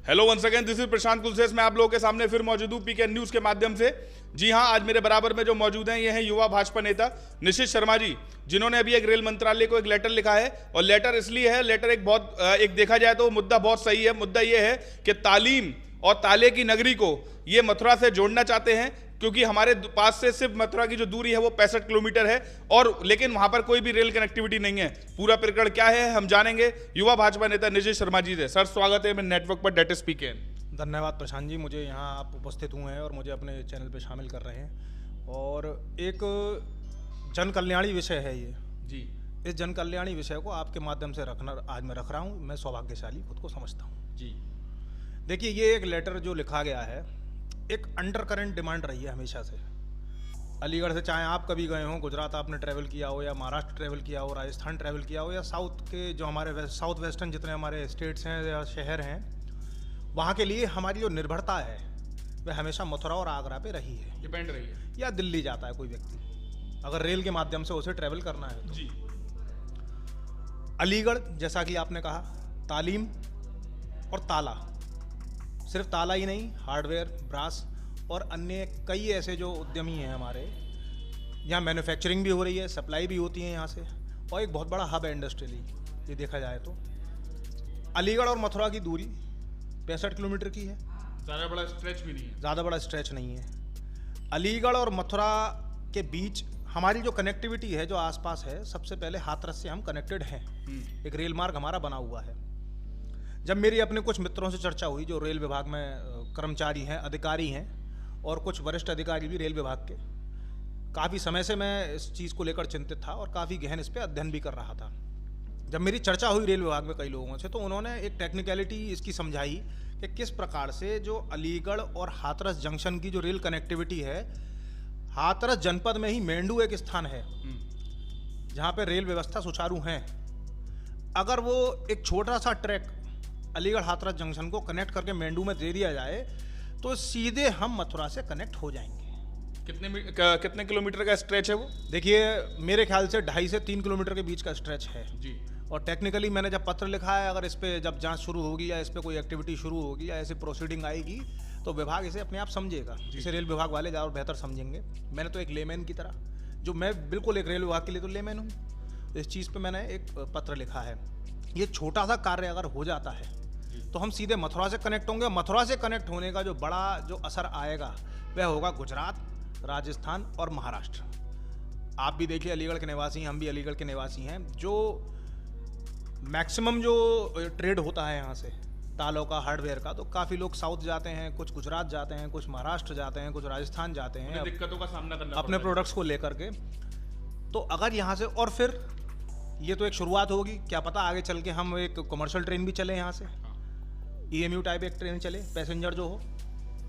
Hello once again, this is Prashant कुलसेस। मैं आप लोगों के सामने फिर मौजूद हूँ पीके न्यूज के माध्यम से। जी हाँ, आज मेरे बराबर में जो मौजूद हैं ये हैं युवा भाजपा नेता निशित शर्मा जी, जिन्होंने अभी एक रेल मंत्रालय को एक लेटर लिखा है। और लेटर इसलिए है, लेटर एक देखा जाए तो मुद्दा बहुत सही है। मुद्दा ये है कि तालीम और ताले की नगरी को ये मथुरा से जोड़ना चाहते हैं, क्योंकि हमारे पास से सिर्फ मथुरा की जो दूरी है वो 65 किलोमीटर है, और लेकिन वहां पर कोई भी रेल कनेक्टिविटी नहीं है। पूरा प्रकरण क्या है हम जानेंगे युवा भाजपा नेता निशित शर्मा जी से। सर, स्वागत है मेरे नेटवर्क पर, डेट इज पीके। धन्यवाद प्रशांत जी, मुझे यहाँ आप उपस्थित हुए हैं और मुझे अपने चैनल पे शामिल कर रहे हैं। और एक जन कल्याणी विषय है ये जी। इस जन कल्याणी विषय को आपके माध्यम से रखना आज मैं रख रहा हूँ। मैं सौभाग्यशाली खुद को समझता हूँ जी। देखिए, ये एक लेटर जो लिखा गया है, एक अंडर करंट डिमांड रही है हमेशा से। अलीगढ़ से चाहे आप कभी गए हो, गुजरात आपने ट्रैवल किया हो, या महाराष्ट्र ट्रैवल किया हो, राजस्थान ट्रैवल किया हो, या साउथ के जो हमारे साउथ वेस्टर्न जितने हमारे स्टेट्स हैं या शहर हैं, वहाँ के लिए हमारी जो निर्भरता है वह हमेशा मथुरा और आगरा पे रही है, डिपेंड रही है। या दिल्ली जाता है कोई व्यक्ति अगर रेल के माध्यम से उसे ट्रैवल करना है तो। जी। अलीगढ़, जैसा कि आपने कहा, तालीम और ताला, सिर्फ ताला ही नहीं, हार्डवेयर, ब्रास और अन्य कई ऐसे जो उद्यमी हैं हमारे यहाँ, मैन्युफैक्चरिंग भी हो रही है, सप्लाई भी होती है यहाँ से, और एक बहुत बड़ा हब है इंडस्ट्रियली। ये देखा जाए तो अलीगढ़ और मथुरा की दूरी 65 किलोमीटर की है। ज़्यादा बड़ा स्ट्रेच भी नहीं है। ज़्यादा बड़ा स्ट्रेच नहीं है। अलीगढ़ और मथुरा के बीच हमारी जो कनेक्टिविटी है, जो आसपास है, सबसे पहले हाथरस से हम कनेक्टेड हैं। एक रेल मार्ग हमारा बना हुआ है। जब मेरी अपने कुछ मित्रों से चर्चा हुई जो रेल विभाग में कर्मचारी हैं, अधिकारी हैं, और कुछ वरिष्ठ अधिकारी भी रेल विभाग के, काफ़ी समय से मैं इस चीज़ को लेकर चिंतित था और काफ़ी गहन इस पर अध्ययन भी कर रहा था। जब मेरी चर्चा हुई रेल विभाग में कई लोगों से, तो उन्होंने एक टेक्निकलिटी इसकी समझाई कि किस प्रकार से जो अलीगढ़ और हाथरस जंक्शन की जो रेल कनेक्टिविटी है, हाथरस जनपद में ही मेंडू एक स्थान है जहाँ पे रेल व्यवस्था सुचारू है। अगर वो एक छोटा सा ट्रैक अलीगढ़ हाथरस जंक्शन को कनेक्ट करके मेंडू में दे दिया जाए तो सीधे हम मथुरा से कनेक्ट हो जाएंगे। कितने किलोमीटर का स्ट्रेच है वो? देखिए, मेरे ख्याल से 2.5 से 3 किलोमीटर के बीच का स्ट्रेच है जी। और टेक्निकली मैंने जब पत्र लिखा है, अगर इस पे जब जांच शुरू होगी या इस पे कोई एक्टिविटी शुरू होगी या ऐसी प्रोसीडिंग आएगी तो विभाग इसे अपने आप समझेगा। इसे रेल विभाग वाले ज़्यादा बेहतर समझेंगे। मैंने तो एक लेमैन की तरह, जो मैं बिल्कुल एक रेल विभाग के लिए तो लेमैन हूँ, इस चीज़ पे मैंने एक पत्र लिखा है। ये छोटा सा कार्य अगर हो जाता है तो हम सीधे मथुरा से कनेक्ट होंगे। मथुरा से कनेक्ट होने का जो बड़ा जो असर आएगा वह होगा गुजरात, राजस्थान और महाराष्ट्र। आप भी देखिए, अलीगढ़ के निवासी हैं, हम भी अलीगढ़ के निवासी हैं। जो मैक्सिमम जो ट्रेड होता है यहाँ से तालों का, हार्डवेयर का, तो काफ़ी लोग साउथ जाते हैं, कुछ गुजरात जाते हैं, कुछ महाराष्ट्र जाते हैं, कुछ राजस्थान जाते हैं दिक्कतों का सामना करना अपने प्रोडक्ट्स को लेकर के। तो अगर यहाँ से, और फिर ये तो एक शुरुआत होगी, क्या पता आगे चल के हम एक कमर्शियल ट्रेन भी चले यहाँ से, EMU टाइप एक ट्रेन चले पैसेंजर जो हो,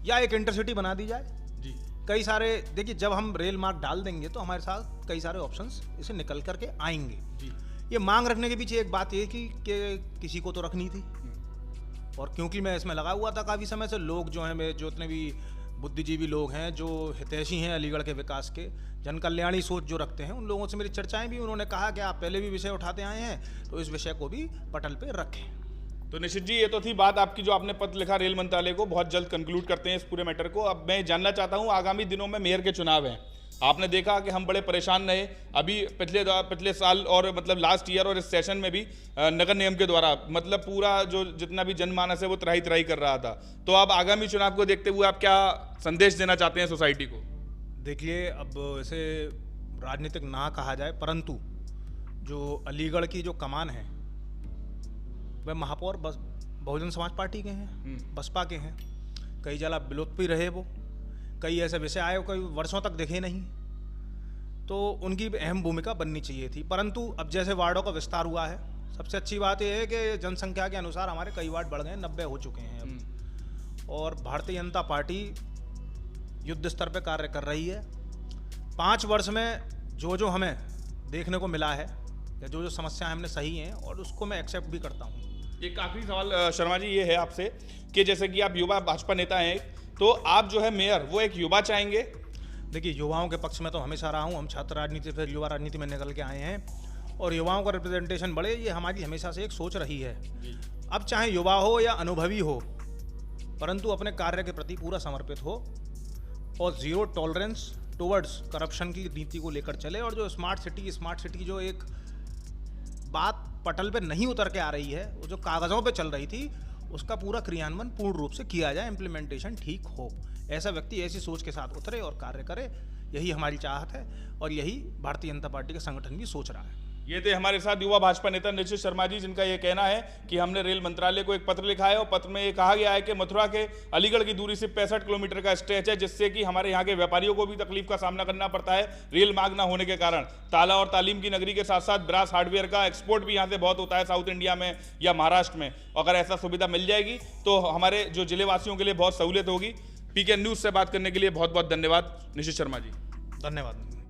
या एक इंटरसिटी बना दी जाए जी। कई सारे, देखिए, जब हम रेल मार्ग डाल देंगे तो हमारे साथ कई सारे ऑप्शंस इसे निकल करके आएंगे जी। ये मांग रखने के पीछे एक बात ये कि किसी को तो रखनी थी, और क्योंकि मैं इसमें लगा हुआ था काफ़ी समय से, लोग जो हैं, मेरे जो जितने भी बुद्धिजीवी लोग हैं, जो हितैषी हैं अलीगढ़ के विकास के, जन कल्याणी सोच जो रखते हैं, उन लोगों से मेरी चर्चाएं भी, उन्होंने कहा कि आप पहले भी विषय उठाते आए हैं तो इस विषय को भी पटल पे रखें। तो निशित जी, ये तो थी बात आपकी जो आपने पत्र लिखा रेल मंत्रालय को। बहुत जल्द कंक्लूड करते हैं इस पूरे मैटर को। अब मैं जानना चाहता हूँ, आगामी दिनों में मेयर के चुनाव हैं। आपने देखा कि हम बड़े परेशान रहे अभी पिछले साल, और मतलब लास्ट ईयर, और इस सेशन में भी नगर निगम के द्वारा, मतलब पूरा जो जितना भी जनमानस है वो त्राही त्राही कर रहा था। तो अब आगामी चुनाव को देखते हुए आप क्या संदेश देना चाहते हैं सोसाइटी को? देखिए, अब इसे राजनीतिक ना कहा जाए, परंतु जो अलीगढ़ की जो कमान है वह महापौर बहुजन समाज पार्टी के हैं, बसपा के हैं। कई जगह विलुप्त भी रहे वो, कई ऐसे विषय आए कई वर्षों तक दिखे नहीं, तो उनकी अहम भूमिका बननी चाहिए थी। परंतु अब जैसे वार्डों का विस्तार हुआ है, सबसे अच्छी बात यह है कि जनसंख्या के अनुसार हमारे कई वार्ड बढ़ गए, 90 हो चुके हैं अब। और भारतीय जनता पार्टी युद्ध स्तर पर कार्य कर रही है। 5 वर्ष में जो जो हमें देखने को मिला है, या जो जो समस्याएं हमने सही हैं, और उसको मैं एक्सेप्ट भी करता हूँ। एक आखिरी सवाल शर्मा जी ये है आपसे कि जैसे कि आप युवा भाजपा नेता हैं, तो आप जो है मेयर वो एक युवा चाहेंगे? देखिए, युवाओं के पक्ष में तो हमेशा रहा हूँ। हम छात्र राजनीति फिर युवा राजनीति में निकल के आए हैं, और युवाओं का रिप्रेजेंटेशन बढ़े, ये हमारी हमेशा से एक सोच रही है। अब चाहे युवा हो या अनुभवी हो, परंतु अपने कार्य के प्रति पूरा समर्पित हो और जीरो टॉलरेंस टुवर्ड्स करप्शन की नीति को लेकर चले। और जो स्मार्ट सिटी जो एक बात पटल पे नहीं उतर के आ रही है, वो जो कागज़ों पे चल रही थी, उसका पूरा क्रियान्वयन पूर्ण रूप से किया जाए, इम्प्लीमेंटेशन ठीक हो। ऐसा व्यक्ति ऐसी सोच के साथ उतरे और कार्य करे, यही हमारी चाहत है और यही भारतीय जनता पार्टी का संगठन भी सोच रहा है। ये थे हमारे साथ युवा भाजपा नेता निशित शर्मा जी, जिनका ये कहना है कि हमने रेल मंत्रालय को एक पत्र लिखा है और पत्र में ये कहा गया है कि मथुरा के अलीगढ़ की दूरी सिर्फ 65 किलोमीटर का स्ट्रेच है, जिससे कि हमारे यहाँ के व्यापारियों को भी तकलीफ का सामना करना पड़ता है रेल मार्ग ना होने के कारण। ताला और तालीम की नगरी के साथ साथ ब्रास हार्डवेयर का एक्सपोर्ट भी यहाँ से बहुत होता है साउथ इंडिया में या महाराष्ट्र में। अगर ऐसा सुविधा मिल जाएगी तो हमारे जो जिले वासियों के लिए बहुत सहूलियत होगी। पीके न्यूज़ से बात करने के लिए बहुत बहुत धन्यवाद निशित शर्मा जी। धन्यवाद।